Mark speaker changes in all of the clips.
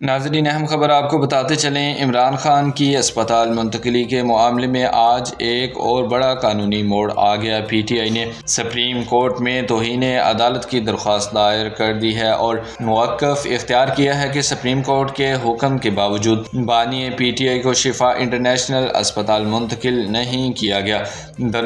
Speaker 1: नाज़रीन, अहम खबर आपको बताते चलें। इमरान खान की अस्पताल मुंतकली के मामले में आज एक और बड़ा कानूनी मोड़ आ गया। PTI ने सुप्रीम कोर्ट में तौहीन अदालत की दरख्वास्त दायर कर दी है और मौक़िफ़ इख्तियार किया है कि सुप्रीम कोर्ट के हुक्म के बावजूद बानी PTI को शिफा इंटरनेशनल अस्पताल मुंतकिल नहीं किया गया।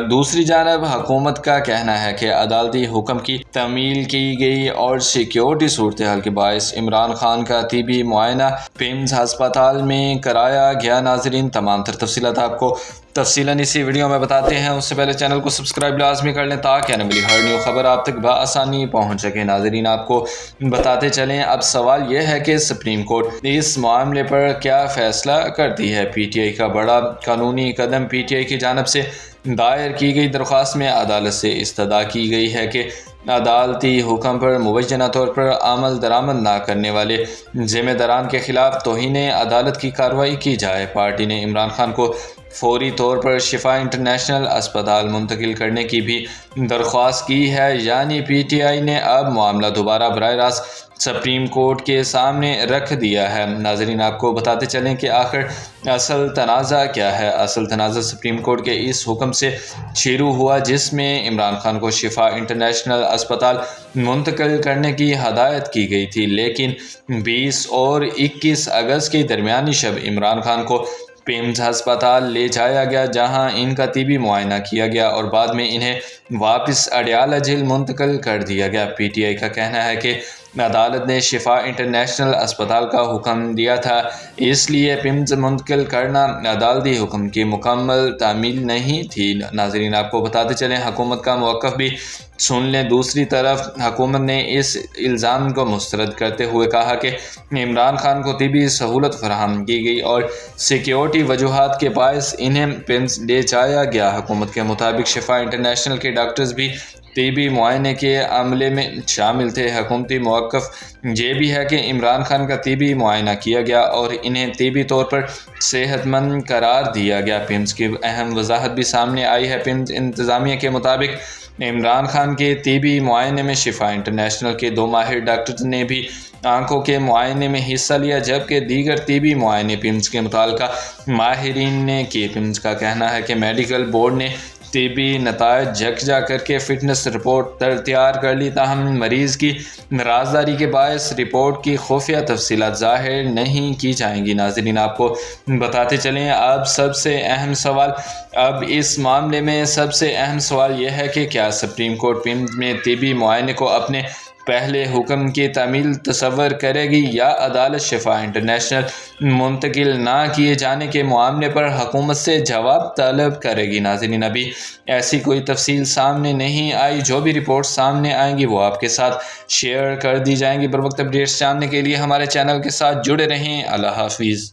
Speaker 1: दूसरी जानब हुकूमत का कहना है कि अदालती हुक्म की तमील की गई और सिक्योरिटी सूरत हाल के बायस इमरान खान का तिबी मुआयना पिम्स अस्पताल में कराया गया। नाजरीन, तमाम तर तफसीलात आपको तफसीलन इसी वीडियो में बताते हैं। उससे पहले चैनल को सब्सक्राइब लाजमी कर लें ताकि आने वाली हर न्यू खबर आप तक बआसानी पहुंच सके। नाजरीन, आपको बताते चलें, अब सवाल यह है कि सुप्रीम कोर्ट इस मामले पर क्या फ़ैसला करती है। PTI का बड़ा कानूनी कदम। PTI की जानब से दायर की गई दरख्वास्त में अदालत से इस्तदा की गई है कि अदालती हुक्म पर मुबैना तौर पर अमल दरामद न करने वाले ज़िम्मेदारान के खिलाफ तौहीन अदालत की कार्रवाई की जाए। पार्टी ने इमरान खान को फौरी तौर पर शिफा इंटरनेशनल अस्पताल मुंतकिल करने की भी दरख्वास्त की है। यानी PTI ने अब मामला दोबारा बराह रास्त सुप्रीम कोर्ट के सामने रख दिया है। नाजरीन, आपको बताते चलें कि आखिर असल तनाज़ा क्या है। असल तनाज़ा सुप्रीम कोर्ट के इस हुक्म से शुरू हुआ जिसमें इमरान खान को शिफा इंटरनेशनल अस्पताल मुंतकिल करने की हदायत की गई थी, लेकिन 20 और 21 अगस्त के दरमियानी शब इमरान खान को पिम्स अस्पताल ले जाया गया, जहां इनका तिबी मुआयना किया गया और बाद में इन्हें वापस अडयाला जेल मुंतकिल कर दिया गया। PTI का कहना है कि अदालत ने शिफा इंटरनेशनल अस्पताल का हुक्म दिया था, इसलिए पिम्स मुंतकिल करना अदालती हुक्म की मुकम्मल तामील नहीं थी। नाजरीन, आपको बताते चलें, हुकूमत का मौक़िफ़ भी सुन लें। दूसरी तरफ हुकूमत ने इस इल्ज़ाम को मुस्तरद करते हुए कहा कि इमरान खान को तिबी सहूलत फराहम की गई और सिक्योरिटी वजूहात के बायस इन्हें पिम्स ले जाया गया। हुकूमत के मुताबिक शिफा इंटरनेशनल के डॉक्टर्स भी तिबी मुआयने के अमले में शामिल थे। हुकूमती मौक़िफ़ ये भी है कि इमरान खान का तिबी मुआयना किया गया और इन्हें तिबी तौर पर सेहतमंद करार दिया गया। पिम्स की अहम वजाहत भी सामने आई है। पिम्स इंतज़ामिया के मुताबिक इमरान खान के तिबी मुआयने में शिफा इंटरनेशनल के 2 माहिर डॉक्टर्स ने भी आंखों के मुआयने में हिस्सा लिया, जबकि दीगर तिबी मुआयने पिम्स के मुताल्लिका माहिरीन ने किए। पिम्स का कहना है कि मेडिकल बोर्ड ने तिबी नतायज यकजा करके फ़िटनेस रिपोर्ट तैयार कर ली, ताहम मरीज़ की राजदारी के बायस रिपोर्ट की खुफिया तफसीलात ज़ाहिर नहीं की जाएंगी। नाज़रीन, आपको बताते चलें, अब इस मामले में सबसे अहम सवाल यह है कि क्या सुप्रीम कोर्ट पिम्स में तिबी मुआयने को अपने पहले हुक्म की तामील तस्वर करेगी या अदालत शिफा इंटरनेशनल मुंतकिल ना किए जाने के मामले पर हुकूमत से जवाब तलब करेगी। नाज़रीन, अभी ऐसी कोई तफसील सामने नहीं आई। जो भी रिपोर्ट सामने आएंगी वो आपके साथ शेयर कर दी जाएंगी। बर वक्त अपडेट्स जानने के लिए हमारे चैनल के साथ जुड़े रहें। अल्लाह हाफिज़।